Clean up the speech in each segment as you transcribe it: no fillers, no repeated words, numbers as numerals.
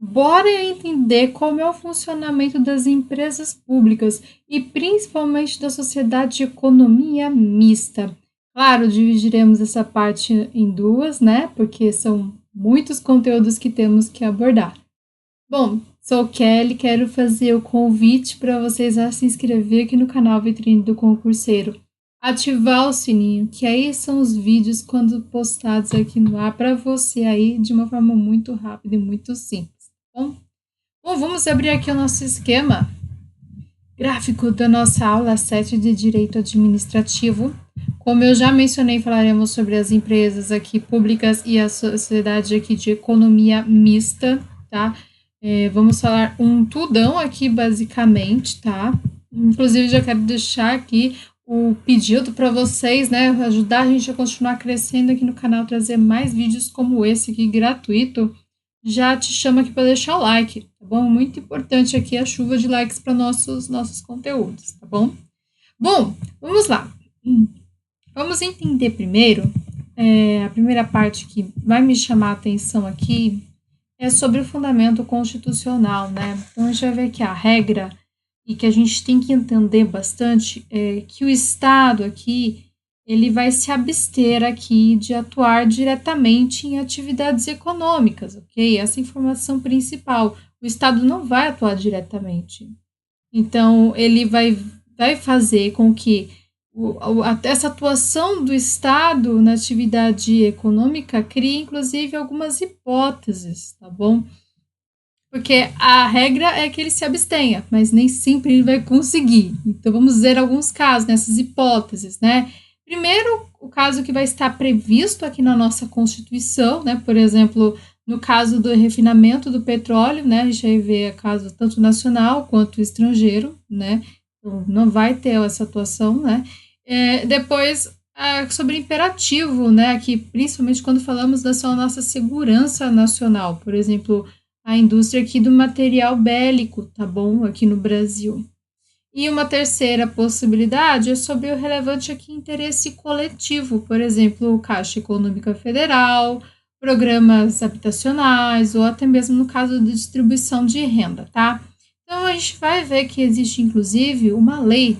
Bora entender como é o funcionamento das empresas públicas e principalmente da sociedade de economia mista. Claro, dividiremos essa parte em duas, né? Porque são muitos conteúdos que temos que abordar. Bom, sou Kelly, quero fazer o convite para vocês a se inscrever aqui no canal Vitrine do Concurseiro. Ativar o sininho, que aí são os vídeos quando postados aqui no ar para você aí de uma forma muito rápida e muito simples. Bom, vamos abrir aqui o nosso esquema gráfico da nossa aula 7 de Direito Administrativo. Como eu já mencionei, falaremos sobre as empresas aqui públicas e a sociedade aqui de economia mista, tá? Vamos falar um tudão aqui, basicamente, tá? Inclusive, já quero deixar aqui o pedido para vocês, né? Ajudar a gente a continuar crescendo aqui no canal, trazer mais vídeos como esse aqui, gratuito. Já te chamo aqui para deixar o like, tá bom? Muito importante aqui a chuva de likes para nossos conteúdos, tá bom? Bom, vamos lá. Vamos entender primeiro, a primeira parte que vai me chamar a atenção aqui é sobre o fundamento constitucional, né? Então, a gente vai ver que a regra, e que a gente tem que entender bastante, é que o Estado aqui, ele vai se abster aqui de atuar diretamente em atividades econômicas, ok? Essa é a informação principal. O Estado não vai atuar diretamente. Então, ele vai fazer com que essa atuação do Estado na atividade econômica crie, inclusive, algumas hipóteses, tá bom? Porque a regra é que ele se abstenha, mas nem sempre ele vai conseguir. Então, vamos ver alguns casos nessas hipóteses, né? Primeiro, o caso que vai estar previsto aqui na nossa Constituição, né? Por exemplo, no caso do refinamento do petróleo, né? A gente vai ver caso tanto nacional quanto estrangeiro, né? Então, não vai ter essa atuação, né? Depois, sobre imperativo, né? Aqui, principalmente quando falamos da nossa segurança nacional, por exemplo, a indústria aqui do material bélico, tá bom? Aqui no Brasil. E uma terceira possibilidade é sobre o relevante aqui interesse coletivo, por exemplo, Caixa Econômica Federal, programas habitacionais ou até mesmo no caso de distribuição de renda, tá? Então, a gente vai ver que existe, inclusive, uma lei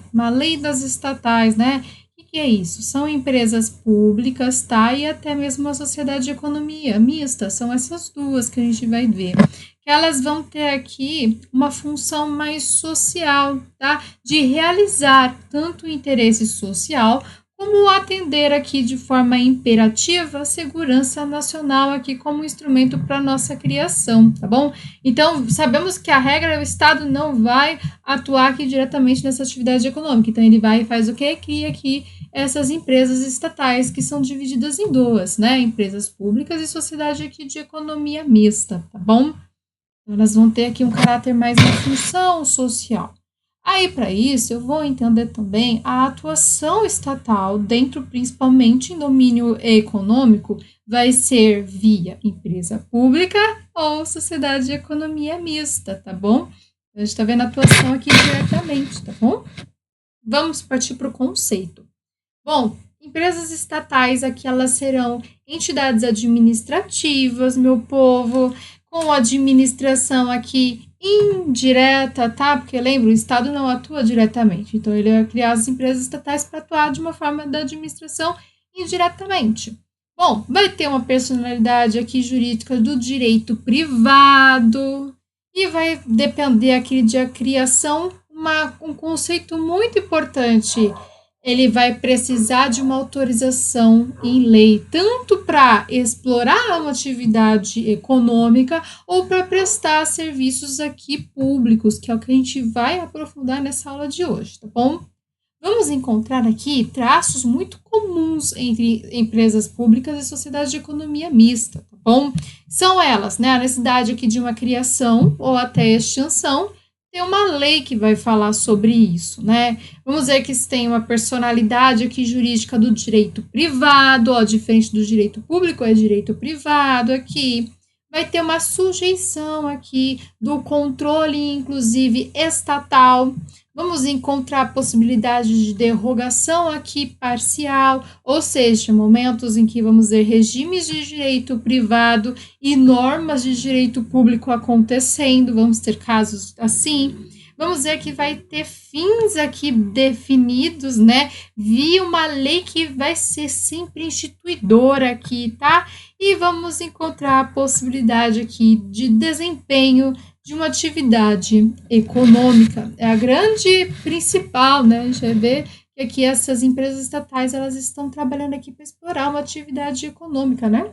das estatais, né? O que é isso? São empresas públicas, tá? E até mesmo a sociedade de economia mista, são essas duas que a gente vai ver. Que elas vão ter aqui uma função mais social, tá? De realizar tanto o interesse social, como atender aqui de forma imperativa a segurança nacional aqui como instrumento para nossa criação, tá bom? Então, sabemos que a regra, o Estado não vai atuar aqui diretamente nessa atividade econômica, então ele vai e faz o quê? Cria aqui essas empresas estatais que são divididas em duas, né? Empresas públicas e sociedade aqui de economia mista, tá bom? Elas vão ter aqui um caráter mais de função social. Aí, para isso, eu vou entender também a atuação estatal dentro, principalmente em domínio econômico, vai ser via empresa pública ou sociedade de economia mista, tá bom? A gente está vendo a atuação aqui diretamente, tá bom? Vamos partir para o conceito. Bom, empresas estatais aqui, elas serão entidades administrativas, meu povo, com administração aqui indireta, tá? Porque lembra, o Estado não atua diretamente, então ele vai criar as empresas estatais para atuar de uma forma da administração indiretamente. Bom, vai ter uma personalidade aqui jurídica do direito privado e vai depender aqui de a criação, um conceito muito importante. Ele vai precisar de uma autorização em lei, tanto para explorar uma atividade econômica ou para prestar serviços aqui públicos, que é o que a gente vai aprofundar nessa aula de hoje, tá bom? Vamos encontrar aqui traços muito comuns entre empresas públicas e sociedades de economia mista, tá bom? São elas, né, a necessidade aqui de uma criação ou até extinção. Tem uma lei que vai falar sobre isso, né? Vamos ver que tem uma personalidade aqui jurídica do direito privado, ó, diferente do direito público, é direito privado aqui. vai ter uma sujeição aqui do controle, inclusive estatal. Vamos encontrar possibilidade de derrogação aqui parcial, ou seja, momentos em que vamos ver regimes de direito privado e normas de direito público acontecendo, vamos ter casos assim. Vamos ver que vai ter fins aqui definidos, né? Via uma lei que vai ser sempre instituidora aqui, tá? E vamos encontrar a possibilidade aqui de desempenho de uma atividade econômica. É a grande principal, né? A gente vai ver que aqui essas empresas estatais, elas estão trabalhando aqui para explorar uma atividade econômica, né?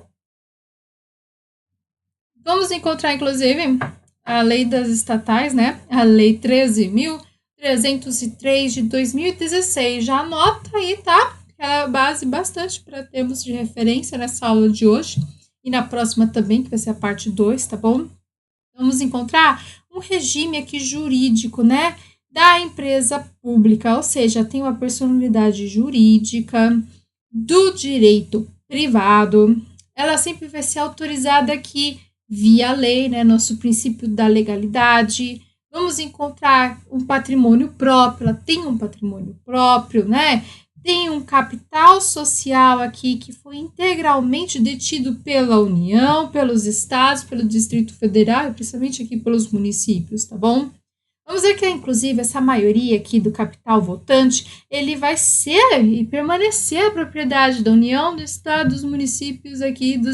Vamos encontrar, inclusive, a lei das estatais, né? A lei 13.303 de 2016. Já anota aí, tá? Que é a base bastante para termos de referência nessa aula de hoje e na próxima também, que vai ser a parte 2, tá bom? Vamos encontrar um regime aqui jurídico, né, da empresa pública, ou seja, tem uma personalidade jurídica do direito privado. Ela sempre vai ser autorizada aqui via lei, né, nosso princípio da legalidade. Vamos encontrar um patrimônio próprio, ela tem um patrimônio próprio, né? Tem um capital social aqui que foi integralmente detido pela União, pelos estados, pelo Distrito Federal e principalmente aqui pelos municípios, tá bom? Vamos ver que, inclusive, essa maioria aqui do capital votante, ele vai ser e permanecer a propriedade da União, do Estado, dos municípios aqui do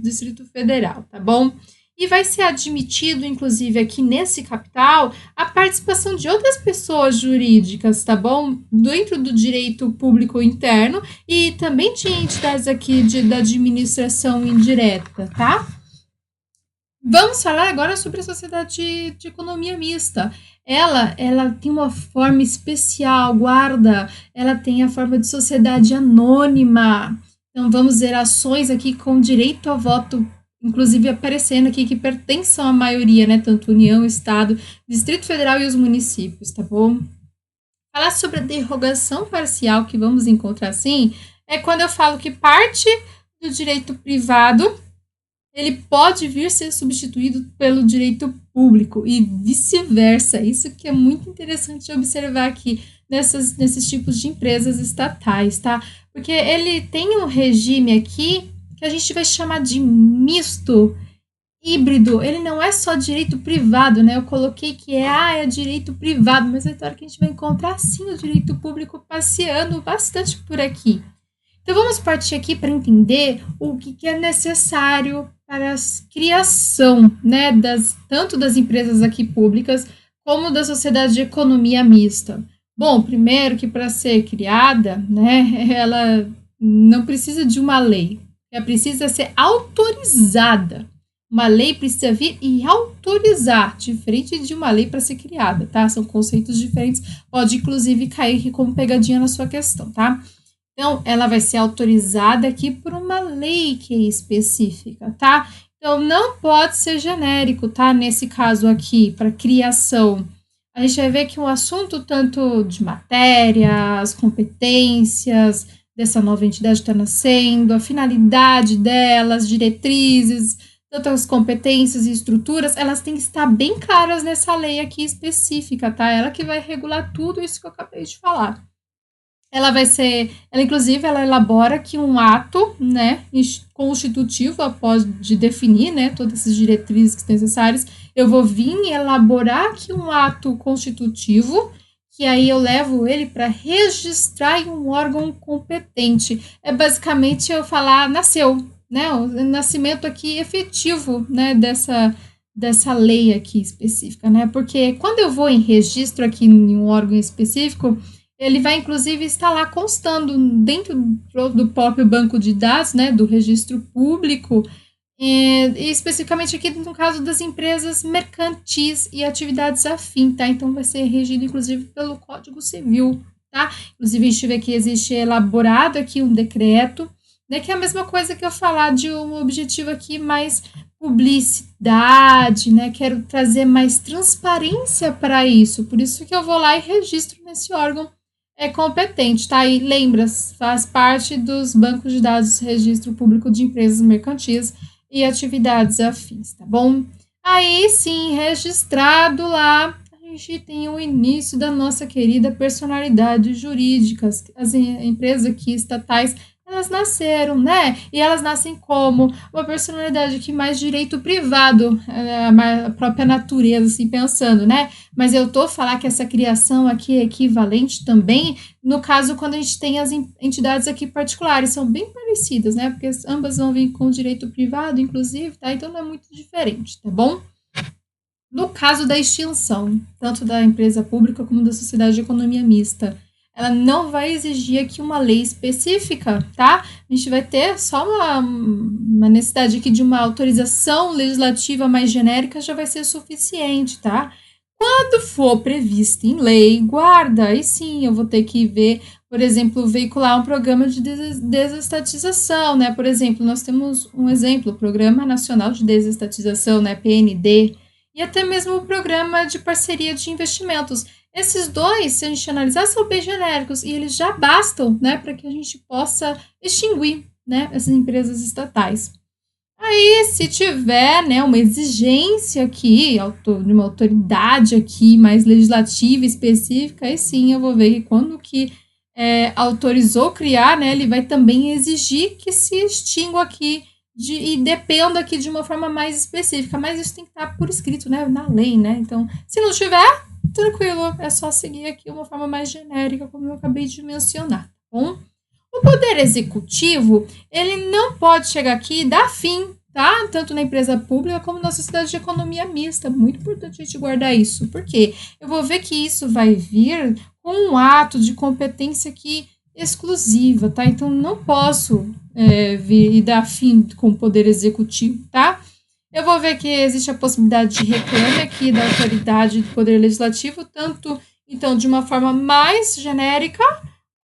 Distrito Federal, tá bom? E vai ser admitido, inclusive, aqui nesse capital, a participação de outras pessoas jurídicas, tá bom? Dentro do direito público interno e também de entidades aqui da administração indireta, tá? Vamos falar agora sobre a sociedade de economia mista. Ela tem uma forma especial, guarda, ela tem a forma de sociedade anônima. Então, vamos ver ações aqui com direito a voto, inclusive aparecendo aqui que pertencem à maioria, né? Tanto União, Estado, Distrito Federal e os municípios, tá bom? Falar sobre a derrogação parcial que vamos encontrar assim, é quando eu falo que parte do direito privado ele pode vir a ser substituído pelo direito público e vice-versa. Isso que é muito interessante observar aqui nesses tipos de empresas estatais, tá? Porque ele tem um regime aqui que a gente vai chamar de misto, híbrido. Ele não é só direito privado, né? Eu coloquei que é direito privado, mas é claro que a gente vai encontrar sim o direito público passeando bastante por aqui. Então vamos partir aqui para entender o que é necessário para a criação, né, tanto das empresas aqui públicas como da sociedade de economia mista. Bom, primeiro que para ser criada, né, ela não precisa de uma lei, ela precisa ser autorizada. Uma lei precisa vir e autorizar, diferente de uma lei para ser criada, tá? São conceitos diferentes, pode inclusive cair aqui como pegadinha na sua questão, tá? Então, ela vai ser autorizada aqui por uma lei que é específica, tá? Então, não pode ser genérico, tá? Nesse caso aqui, para criação. A gente vai ver que o assunto tanto de matéria, as competências dessa nova entidade está nascendo, a finalidade delas, diretrizes, tanto as competências e estruturas, elas têm que estar bem claras nessa lei aqui específica, tá? Ela que vai regular tudo isso que eu acabei de falar. Ela inclusive, ela elabora aqui um ato, né, constitutivo, após de definir, né, todas essas diretrizes que são necessárias, eu vou vir elaborar aqui um ato constitutivo, que aí eu levo ele para registrar em um órgão competente. É basicamente eu falar, nasceu, né, o nascimento aqui efetivo, né, dessa lei aqui específica, né, porque quando eu vou em registro aqui em um órgão específico, ele vai, inclusive, estar lá constando dentro do próprio banco de dados, né, do registro público, e especificamente aqui no caso das empresas mercantis e atividades afim, tá? Então, vai ser regido, inclusive, pelo Código Civil, tá? Inclusive, a gente vê que existe elaborado aqui um decreto, né, que é a mesma coisa que eu falar de um objetivo aqui mais publicidade, né? Quero trazer mais transparência para isso, por isso que eu vou lá e registro nesse órgão competente, tá? E lembra, faz parte dos bancos de dados registro público de empresas mercantis e atividades afins, tá bom? Aí sim, registrado lá, a gente tem o início da nossa querida personalidade jurídica. As empresas aqui estatais, elas nasceram, né? E elas nascem como uma personalidade que mais direito privado, a própria natureza, assim, pensando, né? Mas eu tô falando que essa criação aqui é equivalente também, no caso, quando a gente tem as entidades aqui particulares, são bem parecidas, né? Porque ambas vão vir com direito privado, inclusive, tá? Então não é muito diferente, tá bom? No caso da extinção, tanto da empresa pública como da sociedade de economia mista, ela não vai exigir aqui uma lei específica, tá? A gente vai ter só uma necessidade aqui de uma autorização legislativa mais genérica, já vai ser suficiente, tá? Quando for previsto em lei, guarda, aí sim eu vou ter que ver, por exemplo, veicular um programa de desestatização, né? Por exemplo, nós temos um exemplo, o Programa Nacional de Desestatização, né? PND, e até mesmo o Programa de Parceria de Investimentos. Esses dois, se a gente analisar, são bem genéricos e eles já bastam, né, para que a gente possa extinguir, né, essas empresas estatais. Aí, se tiver, né, uma exigência aqui, de uma autoridade aqui mais legislativa específica, aí sim eu vou ver que quando que autorizou criar, né, ele vai também exigir que se extingua aqui e dependa aqui de uma forma mais específica, mas isso tem que estar por escrito, né, na lei, né? Então, se não tiver, tranquilo, é só seguir aqui uma forma mais genérica, como eu acabei de mencionar, tá bom? O poder executivo, ele não pode chegar aqui e dar fim, tá? Tanto na empresa pública como na sociedade de economia mista. Muito importante a gente guardar isso, porque eu vou ver que isso vai vir com um ato de competência aqui exclusiva, tá? Então, não posso vir e dar fim com o poder executivo, tá? Eu vou ver que existe a possibilidade de reclame aqui da autoridade do poder legislativo, tanto, então, de uma forma mais genérica,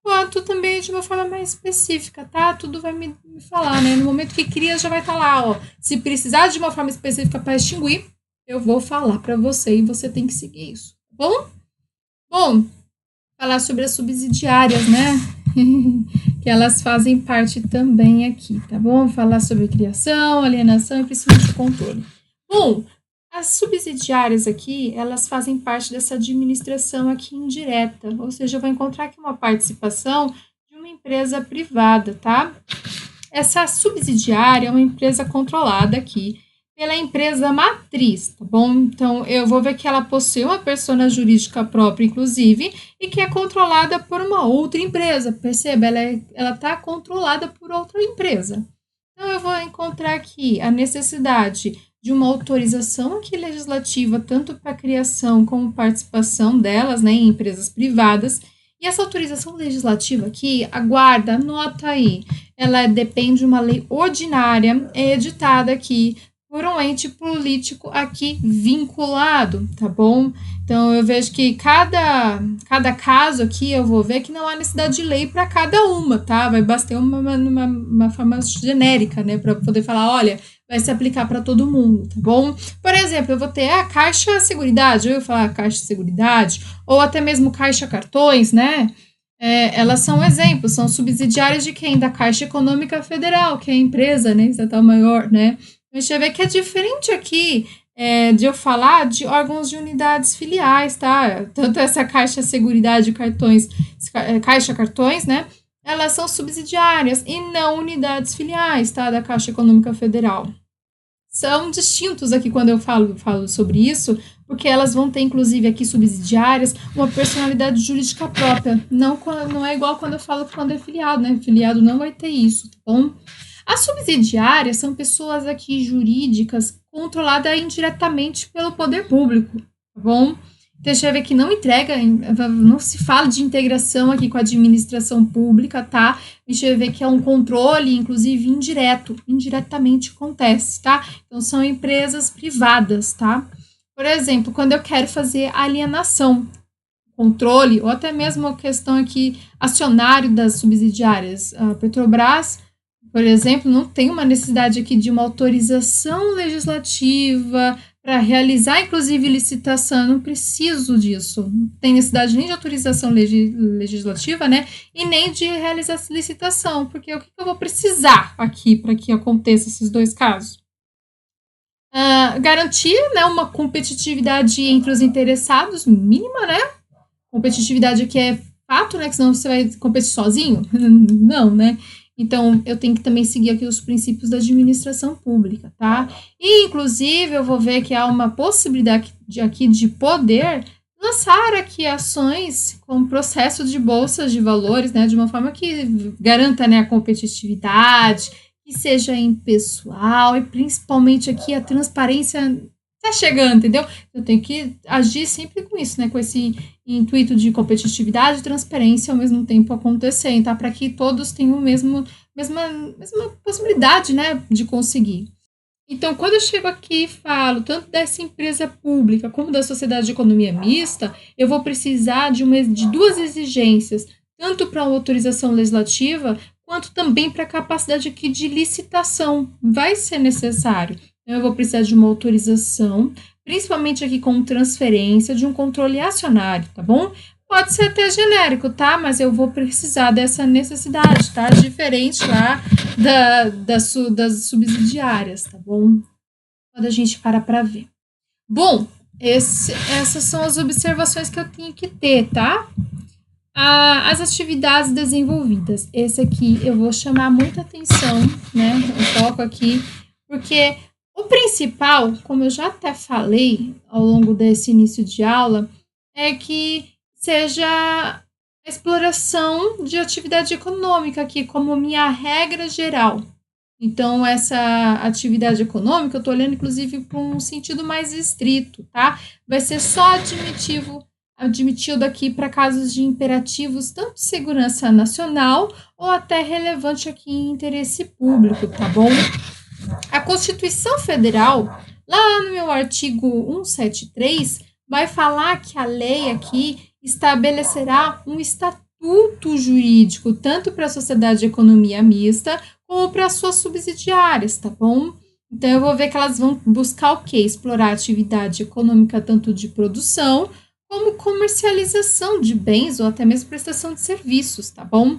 quanto também de uma forma mais específica, tá? Tudo vai me falar, né? No momento que cria, já vai estar lá, ó. Se precisar de uma forma específica para extinguir, eu vou falar para você e você tem que seguir isso, tá bom? Bom, falar sobre as subsidiárias, né? Que elas fazem parte também aqui, tá bom? Falar sobre criação, alienação e principalmente controle. Bom, as subsidiárias aqui, elas fazem parte dessa administração aqui indireta, ou seja, eu vou encontrar aqui uma participação de uma empresa privada, tá? Essa subsidiária é uma empresa controlada aqui pela empresa matriz, tá bom? Então, eu vou ver que ela possui uma persona jurídica própria, inclusive, e que é controlada por uma outra empresa. Perceba, ela está controlada por outra empresa. Então, eu vou encontrar aqui a necessidade de uma autorização aqui legislativa, tanto para a criação como participação delas, né, em empresas privadas. E essa autorização legislativa aqui, aguarda, anota aí, ela depende de uma lei ordinária editada aqui por um ente político aqui vinculado, tá bom? Então, eu vejo que cada caso aqui, eu vou ver que não há necessidade de lei para cada uma, tá? Vai bastar uma forma genérica, né? Para poder falar, olha, vai se aplicar para todo mundo, tá bom? Por exemplo, eu vou ter a Caixa Seguridade, eu ia falar Caixa Seguridade, ou até mesmo Caixa Cartões, né? Elas são exemplos, são subsidiárias de quem? Da Caixa Econômica Federal, que é a empresa, né? Estatal maior, né? A gente vai ver que é diferente aqui de eu falar de órgãos de unidades filiais, tá? Tanto essa Caixa Seguridade Cartões, Caixa Cartões, né? Elas são subsidiárias e não unidades filiais, tá? Da Caixa Econômica Federal. São distintos aqui quando eu falo sobre isso, porque elas vão ter, inclusive, aqui subsidiárias, uma personalidade jurídica própria. Não é igual quando eu falo quando é filiado, né? Filiado não vai ter isso, tá bom? As subsidiárias são pessoas aqui jurídicas controladas indiretamente pelo poder público, tá bom? Então, deixa eu ver que não se fala de integração aqui com a administração pública, tá? Deixa eu ver que é um controle, inclusive, indiretamente acontece, tá? Então, são empresas privadas, tá? Por exemplo, quando eu quero fazer alienação, controle, ou até mesmo a questão aqui, acionário das subsidiárias, a Petrobras, por exemplo, não tem uma necessidade aqui de uma autorização legislativa para realizar, inclusive, licitação. Eu não preciso disso. Não tem necessidade nem de autorização legislativa, né? E nem de realizar licitação. Porque o que eu vou precisar aqui para que aconteça esses dois casos? Garantir, né, uma competitividade entre os interessados mínima, né? Competitividade aqui é fato, né? Que senão você vai competir sozinho? Não, né? Então, eu tenho que também seguir aqui os princípios da administração pública, tá? E, inclusive, eu vou ver que há uma possibilidade aqui de poder lançar aqui ações com processo de bolsas de valores, né? De uma forma que garanta, né, a competitividade, que seja impessoal e principalmente aqui a transparência tá chegando, entendeu? Eu tenho que agir sempre com isso, né? Com esse intuito de competitividade e transparência ao mesmo tempo acontecendo, tá? Para que todos tenham o mesma possibilidade, né, de conseguir. Então, quando eu chego aqui e falo tanto dessa empresa pública como da sociedade de economia mista, eu vou precisar de duas exigências, tanto para a autorização legislativa, quanto também para a capacidade aqui de licitação. Vai ser necessário. Então, eu vou precisar de uma autorização, principalmente aqui com transferência de um controle acionário, tá bom? Pode ser até genérico, tá? Mas eu vou precisar dessa necessidade, tá? Diferente lá das subsidiárias, tá bom? Quando a gente para ver. Bom, essas são as observações que eu tenho que ter, tá? As atividades desenvolvidas. Esse aqui eu vou chamar muita atenção, né? Eu foco aqui, porque o principal, como eu já até falei ao longo desse início de aula, é que seja a exploração de atividade econômica aqui como minha regra geral. Então, essa atividade econômica, eu estou olhando, inclusive, para um sentido mais estrito, tá? Vai ser só admitido aqui para casos de imperativos, tanto de segurança nacional ou até relevante aqui em interesse público, tá bom? A Constituição Federal, lá no meu artigo 173, vai falar que a lei aqui estabelecerá um estatuto jurídico, tanto para a sociedade de economia mista, como para as suas subsidiárias, tá bom? Então, eu vou ver que elas vão buscar o quê? Explorar a atividade econômica tanto de produção, como comercialização de bens ou até mesmo prestação de serviços, tá bom?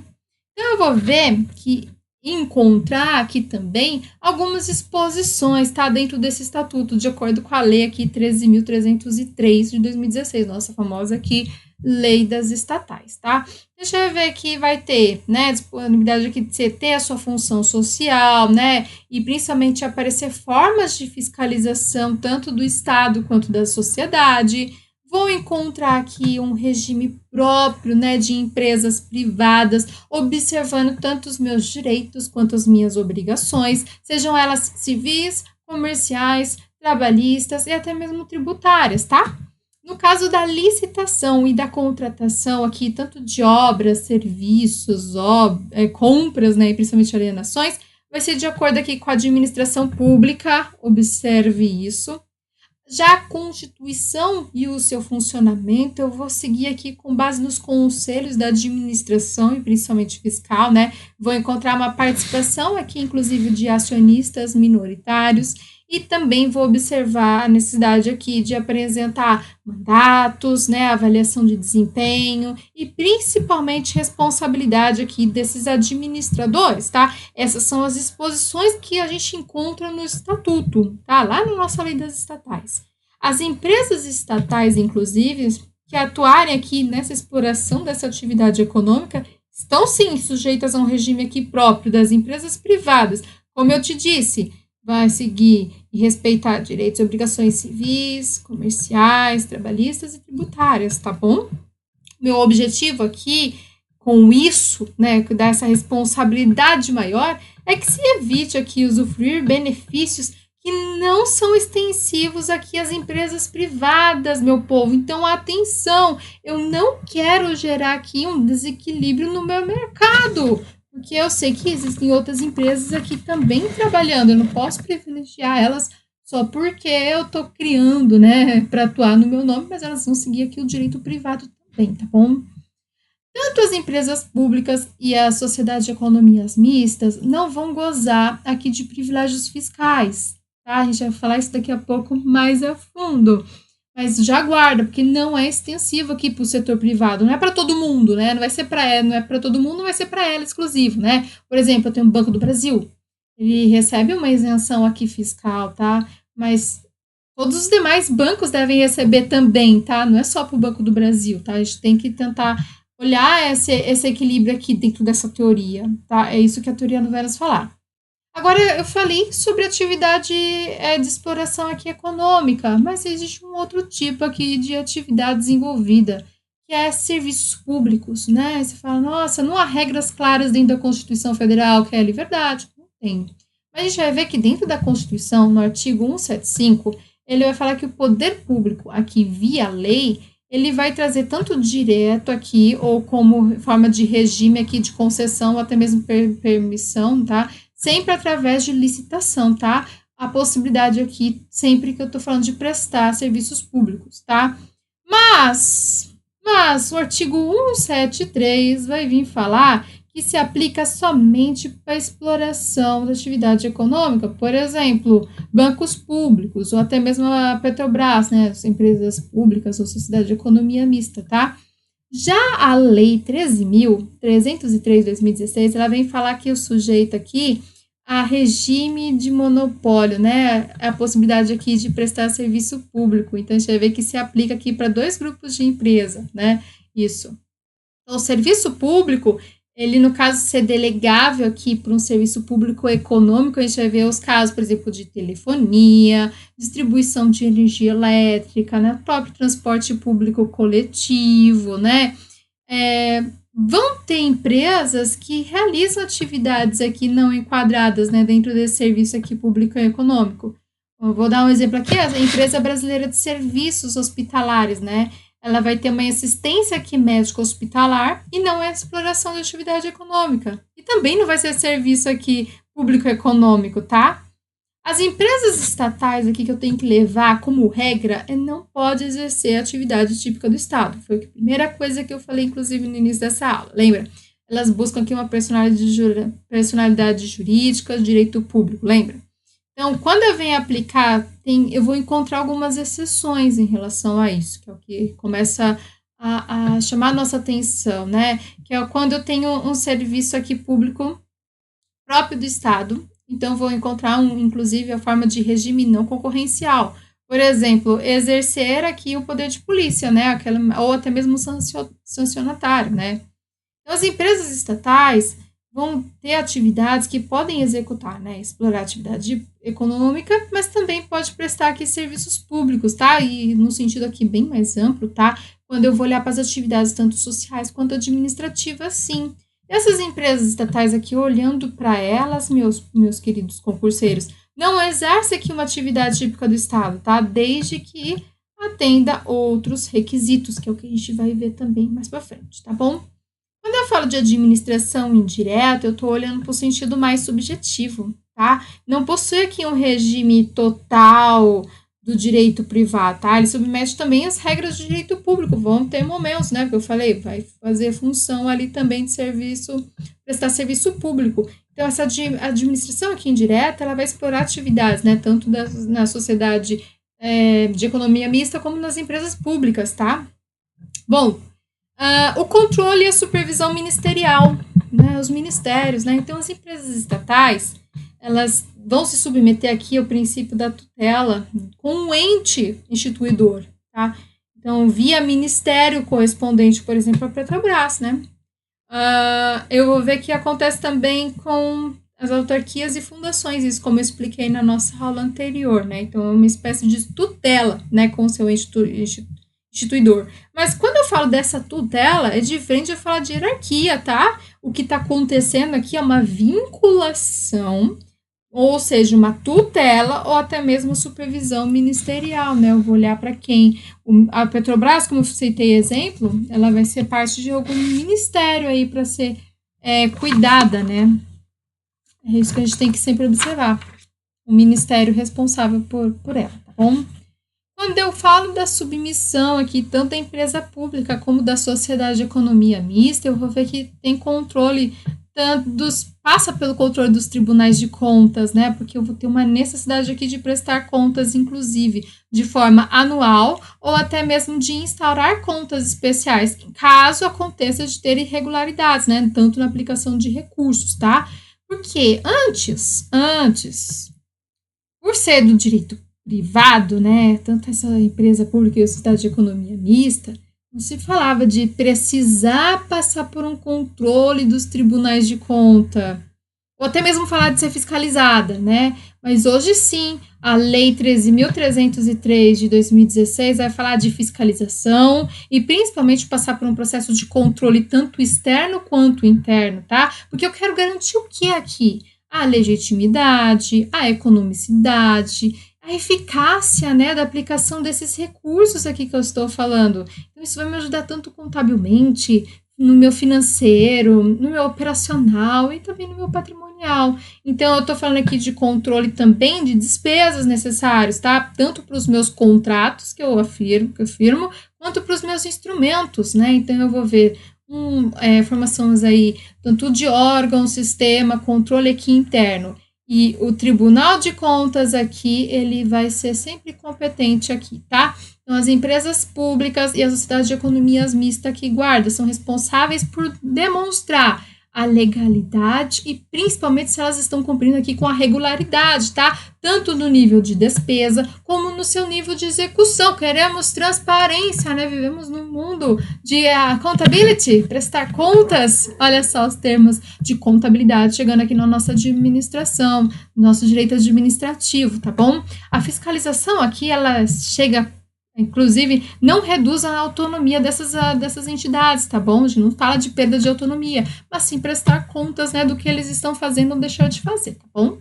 Então, eu vou ver que encontrar aqui também algumas exposições, tá? Dentro desse estatuto, de acordo com a lei aqui 13.303 de 2016, nossa famosa aqui lei das estatais, tá? Deixa eu ver aqui, vai ter, né, disponibilidade aqui de você ter a sua função social, né, e principalmente aparecer formas de fiscalização tanto do Estado quanto da sociedade. Vou encontrar aqui um regime próprio, né, de empresas privadas, observando tanto os meus direitos quanto as minhas obrigações, sejam elas civis, comerciais, trabalhistas e até mesmo tributárias, tá? No caso da licitação e da contratação aqui, tanto de obras, serviços, compras, né, e principalmente alienações, vai ser de acordo aqui com a administração pública, observe isso. Já a Constituição e o seu funcionamento, eu vou seguir aqui com base nos conselhos da administração e principalmente fiscal, né? Vou encontrar uma participação aqui, inclusive, de acionistas minoritários e também vou observar a necessidade aqui de apresentar mandatos, né? Avaliação de desempenho e principalmente responsabilidade aqui desses administradores, tá? Essas são as exposições que a gente encontra no estatuto, tá? Lá na nossa lei das estatais. As empresas estatais, inclusive, que atuarem aqui nessa exploração dessa atividade econômica, estão sim sujeitas a um regime aqui próprio das empresas privadas. Como eu te disse, vai seguir e respeitar direitos e obrigações civis, comerciais, trabalhistas e tributárias, tá bom? Meu objetivo aqui com isso, né, dar essa responsabilidade maior, é que se evite aqui usufruir benefícios que não são extensivos aqui às empresas privadas, meu povo. Então, atenção, eu não quero gerar aqui um desequilíbrio no meu mercado, porque eu sei que existem outras empresas aqui também trabalhando, eu não posso privilegiar elas só porque eu estou criando, né, para atuar no meu nome, mas elas vão seguir aqui o direito privado também, tá bom? Tanto as empresas públicas e a sociedade de economias mistas não vão gozar aqui de privilégios fiscais, tá? A gente vai falar isso daqui a pouco mais a fundo, mas já aguarda, porque não é extensivo aqui para o setor privado, não é para todo mundo, né? Não vai ser para ela, não é para todo mundo, não vai ser para ela exclusivo, né? Por exemplo, eu tenho o Banco do Brasil, ele recebe uma isenção aqui fiscal, tá? Mas todos os demais bancos devem receber também, tá? Não é só para o Banco do Brasil, tá? A gente tem que tentar olhar esse equilíbrio aqui dentro dessa teoria, tá? É isso que a teoria não vai nos falar. Agora, eu falei sobre atividade de exploração aqui econômica, mas existe um outro tipo aqui de atividade desenvolvida, que é serviços públicos, né? Você fala, nossa, não há regras claras dentro da Constituição Federal, Kelly. Verdade, não tem. Mas a gente vai ver que dentro da Constituição, no artigo 175, ele vai falar que o poder público, aqui via lei, ele vai trazer tanto direto aqui, ou como forma de regime aqui de concessão, ou até mesmo permissão, tá? Sempre através de licitação, tá? A possibilidade aqui, sempre que eu tô falando de prestar serviços públicos, tá? Mas o artigo 173 vai vir falar que se aplica somente para a exploração da atividade econômica, por exemplo, bancos públicos, ou até mesmo a Petrobras, né, as empresas públicas ou sociedade de economia mista, tá? Já a Lei 13.303 de 2016, ela vem falar que o sujeito aqui a regime de monopólio, né? A possibilidade aqui de prestar serviço público. Então, a gente vai ver que se aplica aqui para 2 grupos de empresa, né? Isso. Então, o serviço público, ele, no caso, ser delegável aqui para um serviço público econômico, a gente vai ver os casos, por exemplo, de telefonia, distribuição de energia elétrica, né? Próprio transporte público coletivo, né? Vão ter empresas que realizam atividades aqui não enquadradas, né, dentro desse serviço aqui público e econômico. Eu vou dar um exemplo aqui, a empresa brasileira de serviços hospitalares, né, ela vai ter uma assistência aqui médica hospitalar e não é exploração de atividade econômica. E também não vai ser serviço aqui público econômico, tá? As empresas estatais aqui que eu tenho que levar como regra é não pode exercer atividade típica do Estado. Foi a primeira coisa que eu falei, inclusive, no início dessa aula. Lembra? Elas buscam aqui uma personalidade jurídica, direito público, lembra? Então, quando eu venho aplicar, eu vou encontrar algumas exceções em relação a isso, que é o que começa a chamar a nossa atenção, né? Que é quando eu tenho um serviço aqui público próprio do Estado, então vou encontrar, inclusive, a forma de regime não concorrencial. Por exemplo, exercer aqui o poder de polícia, né? Ou até mesmo sancionatário, né? Então, as empresas estatais vão ter atividades que podem executar, né? Explorar atividade econômica, mas também pode prestar aqui serviços públicos, tá? E no sentido aqui bem mais amplo, tá? Quando eu vou olhar para as atividades tanto sociais quanto administrativas, sim. Essas empresas estatais aqui, olhando para elas, meus queridos concurseiros, não exerce aqui uma atividade típica do Estado, tá? Desde que atenda outros requisitos, que é o que a gente vai ver também mais para frente, tá bom? Quando eu falo de administração indireta, eu estou olhando para o sentido mais subjetivo, tá? Não possui aqui um regime total do direito privado, tá? Ele submete também as regras do direito público, vão ter momentos, né? Porque eu falei, vai fazer função ali também de serviço, prestar serviço público. Então, essa administração aqui indireta, ela vai explorar atividades, né? Tanto na sociedade de economia mista, como nas empresas públicas, tá? Bom, o controle e a supervisão ministerial, né? Os ministérios, né? Então, as empresas estatais, elas vão se submeter aqui ao princípio da tutela com um ente instituidor, tá? Então, via ministério correspondente, por exemplo, a Petrobras, né? Eu vou ver que acontece também com as autarquias e fundações, isso como eu expliquei na nossa aula anterior, né? Então, é uma espécie de tutela, né, com o seu instituidor. Mas quando eu falo dessa tutela, é diferente de eu falar de hierarquia, tá? O que está acontecendo aqui é uma vinculação, ou seja, uma tutela ou até mesmo supervisão ministerial, né? Eu vou olhar para quem? A Petrobras, como eu citei exemplo, ela vai ser parte de algum ministério aí para ser cuidada, né? É isso que a gente tem que sempre observar. O ministério responsável por ela, tá bom? Quando eu falo da submissão aqui, tanto da empresa pública como da sociedade de economia mista, eu vou ver que tem controle passa pelo controle dos tribunais de contas, né? Porque eu vou ter uma necessidade aqui de prestar contas, inclusive, de forma anual ou até mesmo de instaurar contas especiais, caso aconteça de ter irregularidades, né? Tanto na aplicação de recursos, tá? Porque antes, por ser do direito privado, né, tanto essa empresa pública e a sociedade de economia mista, não se falava de precisar passar por um controle dos tribunais de conta, ou até mesmo falar de ser fiscalizada, né? Mas hoje sim, a Lei 13.303 de 2016 vai falar de fiscalização e principalmente passar por um processo de controle tanto externo quanto interno, tá? Porque eu quero garantir o que aqui? A legitimidade, a economicidade, a eficácia, né, da aplicação desses recursos aqui que eu estou falando. Então, isso vai me ajudar tanto contabilmente, no meu financeiro, no meu operacional e também no meu patrimonial. Então, eu estou falando aqui de controle também de despesas necessárias, tá? Tanto para os meus contratos que eu firmo, quanto para os meus instrumentos, né? Então, eu vou ver informações aí, tanto de órgão, sistema, controle aqui interno. E o Tribunal de Contas aqui, ele vai ser sempre competente aqui, tá? Então, as empresas públicas e as sociedades de economias mistas que guardam são responsáveis por demonstrar a legalidade e principalmente se elas estão cumprindo aqui com a regularidade, tá? Tanto no nível de despesa como no seu nível de execução. Queremos transparência, né? Vivemos num mundo de accountability, prestar contas. Olha só os termos de contabilidade chegando aqui na nossa administração, nosso direito administrativo, tá bom? A fiscalização aqui, ela chega, inclusive, não reduz a autonomia dessas entidades, tá bom? A gente não fala de perda de autonomia, mas sim prestar contas, né, do que eles estão fazendo ou deixar de fazer, tá bom?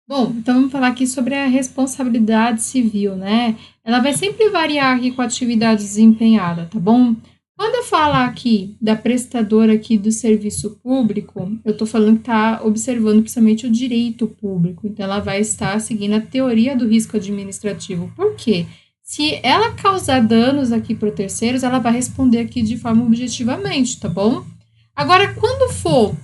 Bom, então vamos falar aqui sobre a responsabilidade civil, né? Ela vai sempre variar aqui com a atividade desempenhada, tá bom? Quando eu falar aqui da prestadora aqui do serviço público, eu estou falando que está observando principalmente o direito público. Então, ela vai estar seguindo a teoria do risco administrativo. Por quê? Se ela causar danos aqui para terceiros, ela vai responder aqui de forma objetivamente, tá bom? Agora, quando for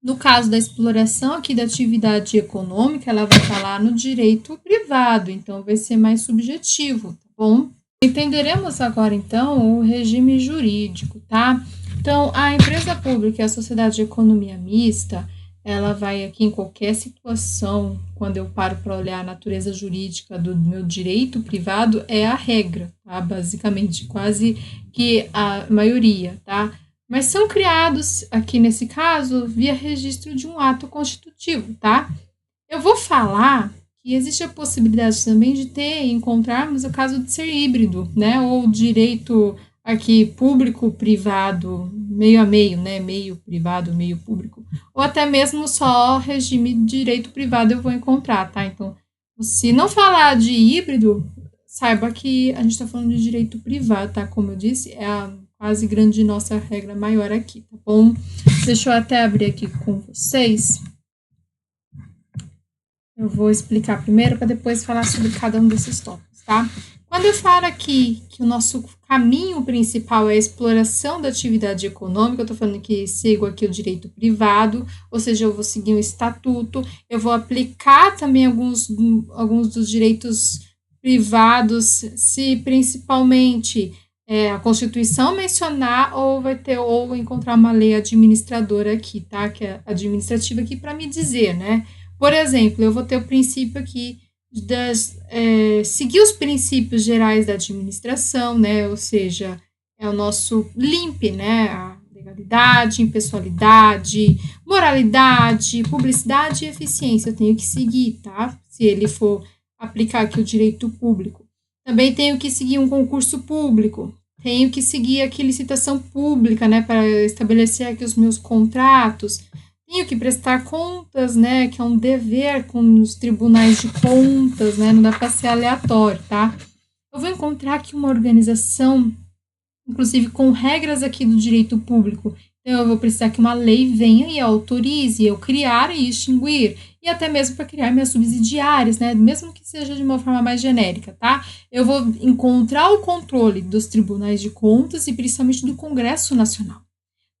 no caso da exploração aqui da atividade econômica, ela vai falar no direito privado, então vai ser mais subjetivo, tá bom? Entenderemos agora, então, o regime jurídico, tá? Então, a empresa pública e a sociedade de economia mista, ela vai aqui em qualquer situação, quando eu paro para olhar a natureza jurídica do meu direito privado, é a regra, tá? Basicamente, quase que a maioria, tá? Mas são criados, aqui nesse caso, via registro de um ato constitutivo, tá? Eu vou falar que existe a possibilidade também de encontrarmos o caso de ser híbrido, né? Ou direito aqui público-privado, meio a meio, né? Meio privado, meio público. Ou até mesmo só regime de direito privado eu vou encontrar, tá? Então, se não falar de híbrido, saiba que a gente está falando de direito privado, tá? Como eu disse, é a quase grande nossa regra maior aqui, tá bom? Deixa eu até abrir aqui com vocês. Eu vou explicar primeiro para depois falar sobre cada um desses tópicos, tá? Quando eu falo aqui que o nosso caminho principal é a exploração da atividade econômica, eu estou falando que sigo aqui o direito privado, ou seja, eu vou seguir um estatuto, eu vou aplicar também alguns dos direitos privados, se principalmente a Constituição mencionar ou encontrar uma lei administradora aqui, tá? Que é administrativa aqui para me dizer, né? Por exemplo, eu vou ter o princípio aqui seguir os princípios gerais da administração, né? Ou seja, é o nosso LIMP, né? A legalidade, impessoalidade, moralidade, publicidade e eficiência. Eu tenho que seguir, tá? Se ele for aplicar aqui o direito público. Também tenho que seguir um concurso público. Tenho que seguir aqui licitação pública, né, para estabelecer aqui os meus contratos. Tenho que prestar contas, né, que é um dever com os tribunais de contas, né, não dá para ser aleatório, tá? Eu vou encontrar aqui uma organização, inclusive com regras aqui do direito público. Então, eu vou precisar que uma lei venha e autorize eu criar e extinguir, e até mesmo para criar minhas subsidiárias, né? Mesmo que seja de uma forma mais genérica, tá? Eu vou encontrar o controle dos tribunais de contas e principalmente do Congresso Nacional.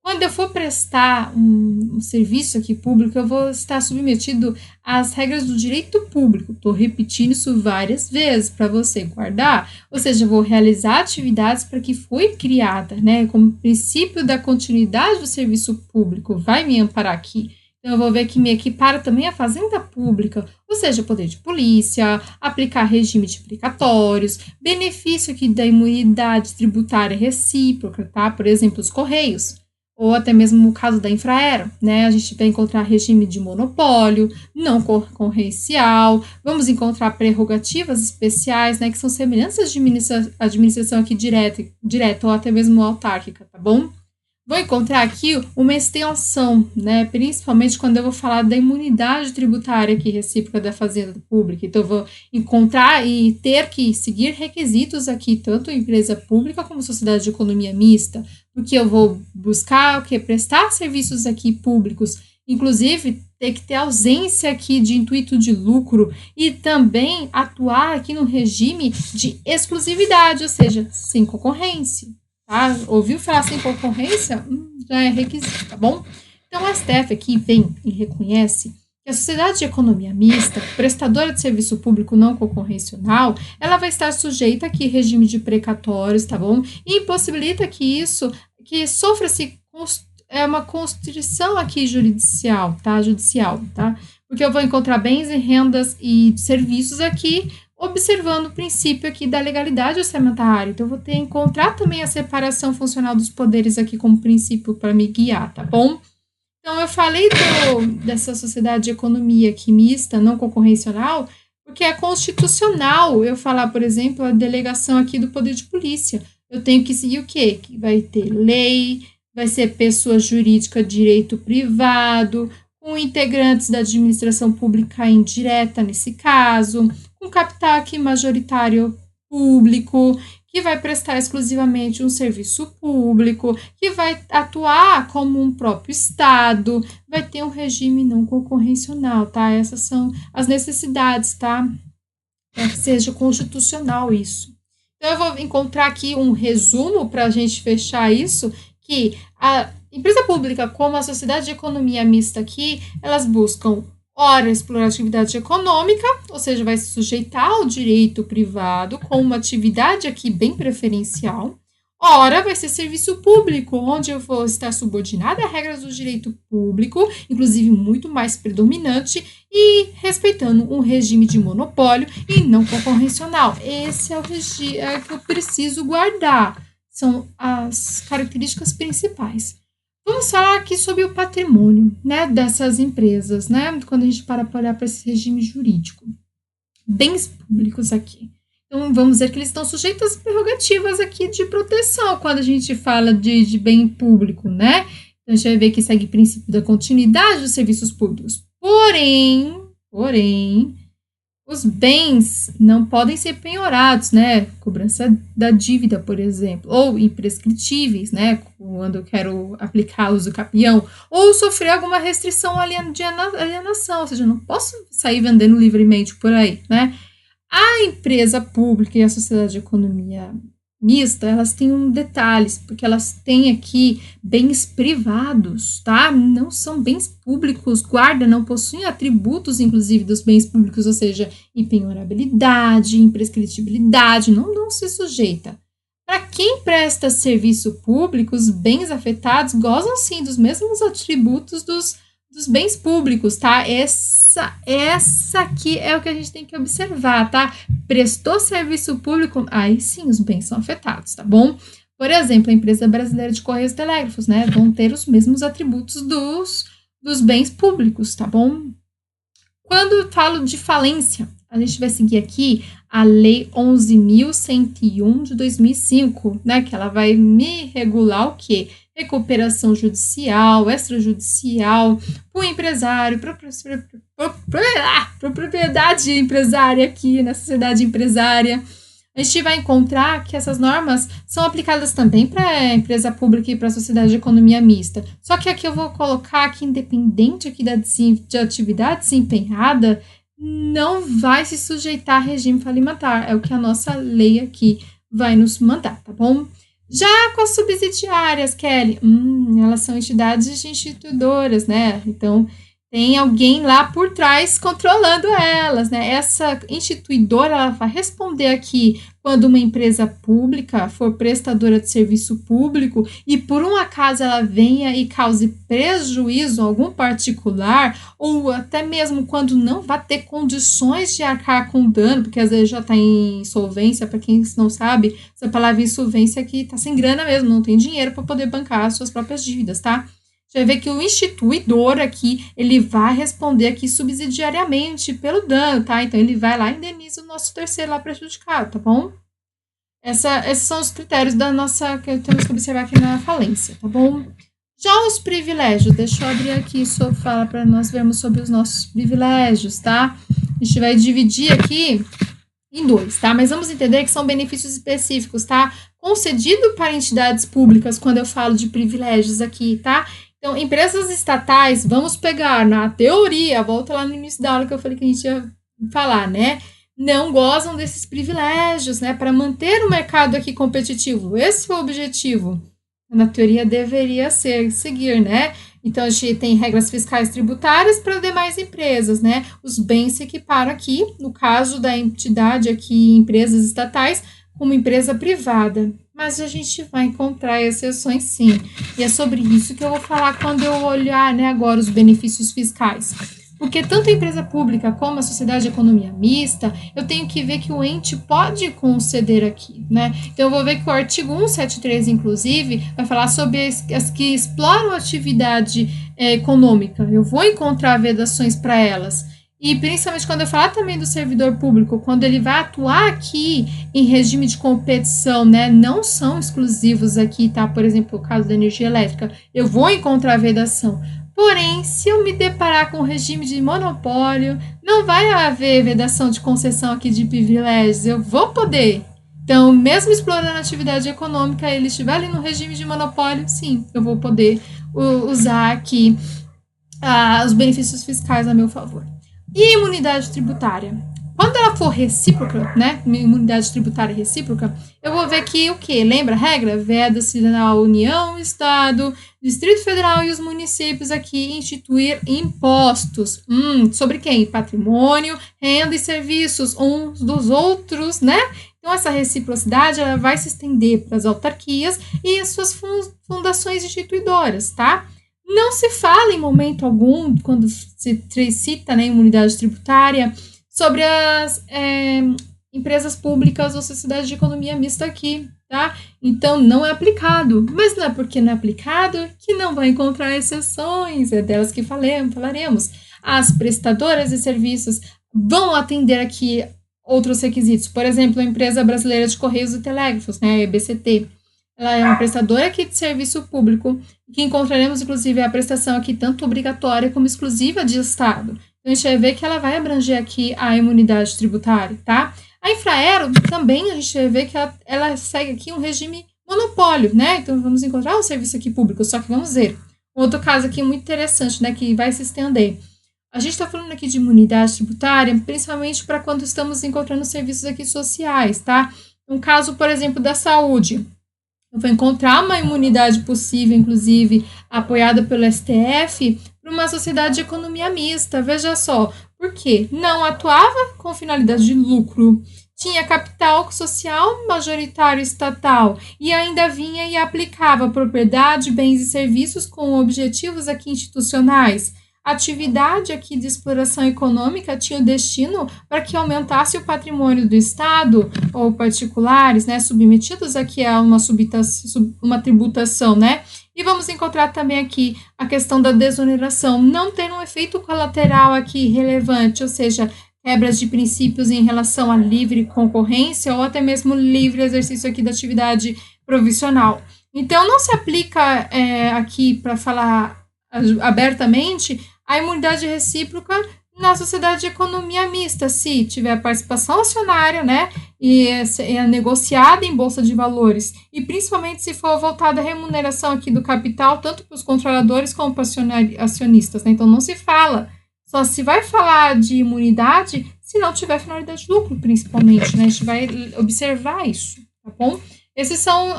Quando eu for prestar um serviço aqui público, eu vou estar submetido às regras do direito público. Estou repetindo isso várias vezes para você guardar. Ou seja, eu vou realizar atividades para que foi criada, né? Como princípio da continuidade do serviço público vai me amparar aqui. Então, eu vou ver que me equipara também a fazenda pública, ou seja, poder de polícia, aplicar regime de precatórios, benefício aqui da imunidade tributária recíproca, tá? Por exemplo, os Correios, ou até mesmo o caso da Infraero, né? A gente vai encontrar regime de monopólio, não concorrencial, vamos encontrar prerrogativas especiais, né? Que são semelhantes à administração aqui direta ou até mesmo autárquica, tá bom? Vou encontrar aqui uma extensão, né? Principalmente quando eu vou falar da imunidade tributária aqui recíproca da Fazenda Pública. Então, eu vou encontrar e ter que seguir requisitos aqui, tanto empresa pública como sociedade de economia mista, porque eu vou buscar o que? Prestar serviços aqui públicos, inclusive ter que ter ausência aqui de intuito de lucro e também atuar aqui no regime de exclusividade, ou seja, sem concorrência. Tá? Ouviu falar sem concorrência? Já é requisito, tá bom? Então, a STF aqui vem e reconhece que a sociedade de economia mista, prestadora de serviço público não concorrencial, ela vai estar sujeita aqui a regime de precatórios, tá bom? E impossibilita que sofra-se uma constrição aqui judicial, tá? Porque eu vou encontrar bens e rendas e serviços aqui observando o princípio aqui da legalidade orçamentária. Então, eu vou ter que encontrar também a separação funcional dos poderes aqui como princípio para me guiar, tá bom? Então, eu falei dessa sociedade de economia aqui mista, não concorrencial, porque é constitucional eu falar, por exemplo, a delegação aqui do poder de polícia. Eu tenho que seguir o quê? Que vai ter lei, vai ser pessoa jurídica, direito privado, com integrantes da administração pública indireta nesse caso, com capital aqui majoritário público, que vai prestar exclusivamente um serviço público, que vai atuar como um próprio Estado, vai ter um regime não concorrencial, tá? Essas são as necessidades, tá? Para que seja constitucional isso. Então, eu vou encontrar aqui um resumo para a gente fechar isso, que a empresa pública, como a sociedade de economia mista aqui, elas buscam, ora, explorar atividade econômica, ou seja, vai se sujeitar ao direito privado com uma atividade aqui bem preferencial. Ora, vai ser serviço público, onde eu vou estar subordinada a regras do direito público, inclusive muito mais predominante, e respeitando um regime de monopólio e não concorrencial. Esse é o regime que eu preciso guardar. São as características principais. Vamos falar aqui sobre o patrimônio, né, dessas empresas, né, quando a gente para olhar para esse regime jurídico. Bens públicos aqui. Então, vamos dizer que eles estão sujeitos às prerrogativas aqui de proteção, quando a gente fala de bem público, né? Então, a gente vai ver que segue o princípio da continuidade dos serviços públicos. Porém, os bens não podem ser penhorados, né? Cobrança da dívida, por exemplo, ou imprescritíveis, né? Quando eu quero aplicar uso capião, ou sofrer alguma restrição de alienação, ou seja, eu não posso sair vendendo livremente por aí, né? A empresa pública e a sociedade de economia mista, elas têm um detalhes, porque elas têm aqui bens privados, tá? Não são bens públicos, guarda, não possuem atributos, inclusive, dos bens públicos, ou seja, impenhorabilidade, imprescritibilidade, não se sujeita. Para quem presta serviço público, os bens afetados gozam, sim, dos mesmos atributos dos bens públicos, tá? Essa aqui é o que a gente tem que observar, tá? Prestou serviço público, aí sim os bens são afetados, tá bom? Por exemplo, a empresa brasileira de Correios e Telégrafos, né? Vão ter os mesmos atributos dos bens públicos, tá bom? Quando eu falo de falência, a gente vai seguir aqui a Lei 11.101 de 2005, né? Que ela vai me regular o quê? Recuperação judicial, extrajudicial, para o empresário, para a propriedade empresária aqui, na sociedade empresária. A gente vai encontrar que essas normas são aplicadas também para a empresa pública e para a sociedade de economia mista. Só que aqui eu vou colocar que, independente aqui de atividade desempenhada, não vai se sujeitar a regime falimentar. É o que a nossa lei aqui vai nos mandar, tá bom? Já com as subsidiárias, Kelly, elas são entidades instituidoras, né? Então, tem alguém lá por trás controlando elas, né? Essa instituidora, ela vai responder aqui quando uma empresa pública for prestadora de serviço público e por um acaso ela venha e cause prejuízo a algum particular, ou até mesmo quando não vai ter condições de arcar com dano, porque às vezes já está em insolvência, para quem não sabe, essa palavra insolvência aqui está sem grana mesmo, não tem dinheiro para poder bancar as suas próprias dívidas, tá? Você vai ver que o instituidor aqui, ele vai responder aqui subsidiariamente pelo dano, tá? Então, ele vai lá e indeniza o nosso terceiro lá prejudicado, tá bom? Esses são os critérios da nossa, que temos que observar aqui na falência, tá bom? Já os privilégios, deixa eu abrir aqui sua fala para nós vermos sobre os nossos privilégios, tá? A gente vai dividir aqui em dois, tá? Mas vamos entender que são benefícios específicos, tá? Concedido para entidades públicas, quando eu falo de privilégios aqui, tá? Então, empresas estatais, vamos pegar na teoria, volta lá no início da aula que eu falei que a gente ia falar, né? Não gozam desses privilégios, né? Para manter o mercado aqui competitivo. Esse foi o objetivo. Na teoria deveria seguir, né? Então, a gente tem regras fiscais tributárias para demais empresas, né? Os bens se equiparam aqui, no caso da entidade aqui, empresas estatais, como empresa privada. Mas a gente vai encontrar exceções sim. E é sobre isso que eu vou falar quando eu olhar, né, agora os benefícios fiscais. Porque tanto a empresa pública como a sociedade de economia mista, eu tenho que ver que o ente pode conceder aqui, né? Então, eu vou ver que o artigo 173, inclusive, vai falar sobre as que exploram atividade econômica. Eu vou encontrar vedações para elas. E principalmente quando eu falar também do servidor público, quando ele vai atuar aqui em regime de competição, né? Não são exclusivos aqui, tá? Por exemplo, o caso da energia elétrica, eu vou encontrar vedação. Porém, se eu me deparar com o regime de monopólio, não vai haver vedação de concessão aqui de privilégios, eu vou poder. Então, mesmo explorando a atividade econômica, ele estiver ali no regime de monopólio, sim, eu vou poder usar aqui os benefícios fiscais a meu favor. E imunidade tributária? Quando ela for recíproca, né, imunidade tributária recíproca, eu vou ver que o quê? Lembra a regra? Veda-se na União, Estado, Distrito Federal e os municípios aqui instituir impostos. Sobre quem? Patrimônio, renda e serviços uns dos outros, né? Então, essa reciprocidade ela vai se estender para as autarquias e as suas fundações instituidoras, tá? Não se fala em momento algum, quando se cita, né, imunidade tributária, sobre as empresas públicas ou sociedade de economia mista aqui, tá? Então, não é aplicado. Mas não é porque não é aplicado que não vai encontrar exceções. É delas que falaremos. As prestadoras de serviços vão atender aqui outros requisitos. Por exemplo, a Empresa Brasileira de Correios e Telégrafos, né, a EBCT. Ela é uma prestadora aqui de serviço público, que encontraremos, inclusive, a prestação aqui tanto obrigatória como exclusiva de Estado. Então, a gente vai ver que ela vai abranger aqui a imunidade tributária, tá? A Infraero também, a gente vai ver que ela segue aqui um regime monopólio, né? Então, vamos encontrar um serviço aqui público, só que vamos ver. Outro caso aqui muito interessante, né, que vai se estender. A gente está falando aqui de imunidade tributária, principalmente para quando estamos encontrando serviços aqui sociais, tá? Um caso, por exemplo, da saúde. Eu vou encontrar uma imunidade possível, inclusive, apoiada pelo STF, para uma sociedade de economia mista. Veja só, por quê? Não atuava com finalidade de lucro, tinha capital social majoritário estatal e ainda vinha e aplicava propriedade, bens e serviços com objetivos aqui institucionais. A atividade aqui de exploração econômica tinha o destino para que aumentasse o patrimônio do Estado ou particulares, né, submetidos aqui a uma tributação, né? E vamos encontrar também aqui a questão da desoneração, não ter um efeito colateral aqui relevante, ou seja, quebras de princípios em relação à livre concorrência ou até mesmo livre exercício aqui da atividade profissional. Então, não se aplica aqui, para falar abertamente, a imunidade recíproca na sociedade de economia mista, se tiver participação acionária, né, e é negociada em bolsa de valores, e principalmente se for voltada à remuneração aqui do capital, tanto para os controladores como para os acionistas, né? Então, não se fala, só se vai falar de imunidade se não tiver finalidade de lucro, principalmente, né? A gente vai observar isso, tá bom? Esses são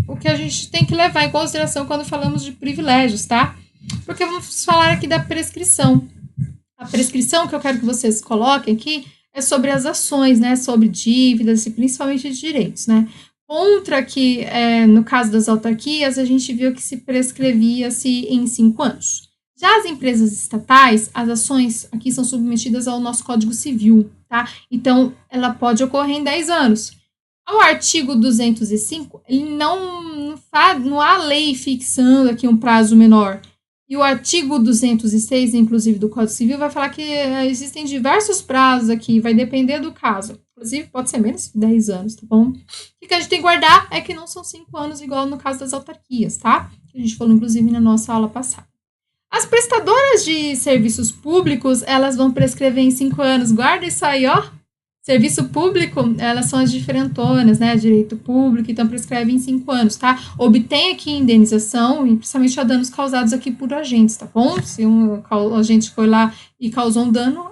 o que a gente tem que levar em consideração quando falamos de privilégios, tá? porque vamos falar aqui da prescrição. A prescrição que eu quero que vocês coloquem aqui é sobre as ações, né? Sobre dívidas e principalmente de direitos, né? Contra que, no caso das autarquias, a gente viu que se prescrevia-se em 5 anos. Já as empresas estatais, as ações aqui são submetidas ao nosso Código Civil, tá? Então, ela pode ocorrer em 10 anos. O artigo 205, ele não há lei fixando aqui um prazo menor. E o artigo 206, inclusive, do Código Civil, vai falar que existem diversos prazos aqui, vai depender do caso. Inclusive, pode ser menos de 10 anos, tá bom? O que a gente tem que guardar é que não são 5 anos, igual no caso das autarquias, tá? A gente falou, inclusive, na nossa aula passada. As prestadoras de serviços públicos, elas vão prescrever em 5 anos. Guarda isso aí, ó. Serviço público, elas são as diferentonas, né? Direito público, então prescreve em 5 anos, tá? Obtém aqui indenização, e principalmente a danos causados aqui por agentes, tá bom? Se um agente foi lá e causou um dano,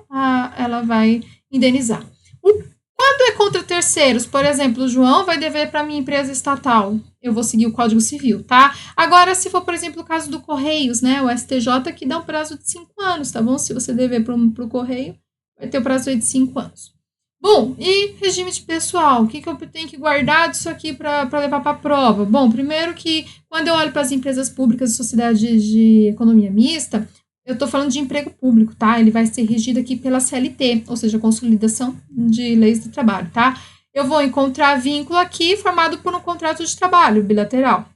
ela vai indenizar. Quando é contra terceiros, por exemplo, o João vai dever para minha empresa estatal, eu vou seguir o Código Civil, tá? Agora, se for, por exemplo, o caso do Correios, né? O STJ que dá um prazo de 5 anos, tá bom? Se você dever para o Correio, vai ter o prazo de 5 anos. Bom, e regime de pessoal? O que eu tenho que guardar disso aqui para levar para a prova? Bom, primeiro que quando eu olho para as empresas públicas e sociedades de economia mista, eu estou falando de emprego público, tá? Ele vai ser regido aqui pela CLT, ou seja, Consolidação de Leis do Trabalho, tá? Eu vou encontrar vínculo aqui formado por um contrato de trabalho bilateral.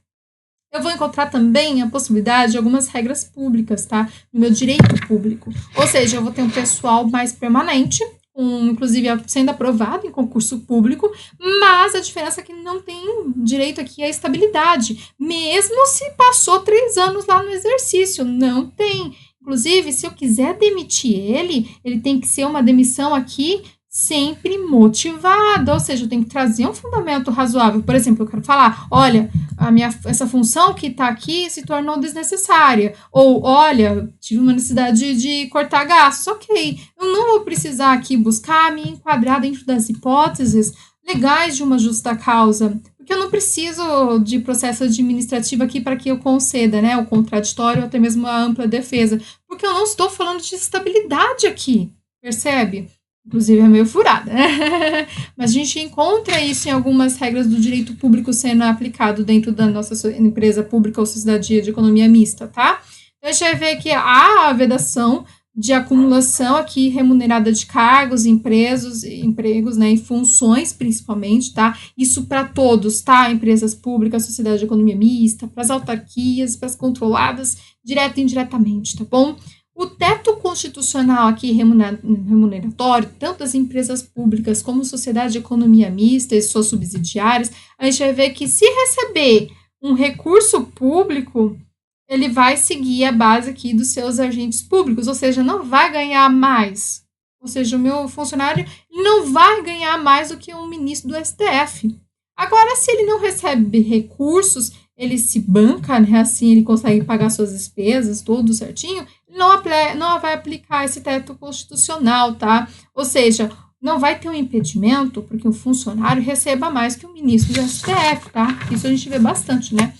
Eu vou encontrar também a possibilidade de algumas regras públicas, tá? No meu direito público. Ou seja, eu vou ter um pessoal mais permanente, inclusive sendo aprovado em concurso público, mas a diferença é que não tem direito aqui à estabilidade, mesmo se passou 3 anos lá no exercício, não tem. Inclusive, se eu quiser demitir ele tem que ser uma demissão aqui sempre motivada, ou seja, eu tenho que trazer um fundamento razoável. Por exemplo, eu quero falar, olha, essa função que está aqui se tornou desnecessária, ou olha, tive uma necessidade de cortar gastos, ok, eu não vou precisar aqui buscar me enquadrar dentro das hipóteses legais de uma justa causa, porque eu não preciso de processo administrativo aqui para que eu conceda, né, o contraditório ou até mesmo a ampla defesa, porque eu não estou falando de estabilidade aqui, percebe? Inclusive é meio furada, né? Mas a gente encontra isso em algumas regras do direito público sendo aplicado dentro da nossa empresa pública ou sociedade de economia mista, tá? Então, a gente vai ver que há a vedação de acumulação aqui remunerada de cargos, empregos, né, e funções principalmente, tá? Isso para todos, tá? Empresas públicas, sociedade de economia mista, para as autarquias, para as controladas, direto e indiretamente, tá bom? O teto constitucional aqui remuneratório, tanto das empresas públicas como sociedade de economia mista e suas subsidiárias, a gente vai ver que se receber um recurso público, ele vai seguir a base aqui dos seus agentes públicos, ou seja, não vai ganhar mais. Ou seja, o meu funcionário não vai ganhar mais do que um ministro do STF. Agora, se ele não recebe recursos, ele se banca, né, assim ele consegue pagar suas despesas, tudo certinho, não vai aplicar esse teto constitucional, tá? Ou seja, não vai ter um impedimento porque o funcionário receba mais que o ministro do STF, tá? Isso a gente vê bastante, né?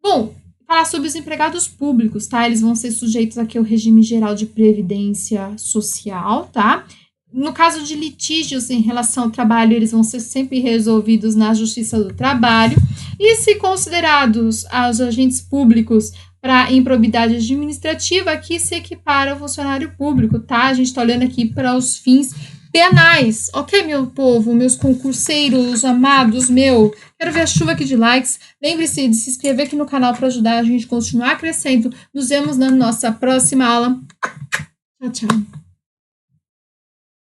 Bom, falar sobre os empregados públicos, tá? Eles vão ser sujeitos aqui ao regime geral de previdência social, tá? No caso de litígios em relação ao trabalho, eles vão ser sempre resolvidos na Justiça do Trabalho. E se considerados os agentes públicos para improbidade administrativa, aqui se equipara ao funcionário público, tá? A gente está olhando aqui para os fins penais. Ok, meu povo, meus concurseiros amados, quero ver a chuva aqui de likes. Lembre-se de se inscrever aqui no canal para ajudar a gente a continuar crescendo. Nos vemos na nossa próxima aula. Tchau, tchau.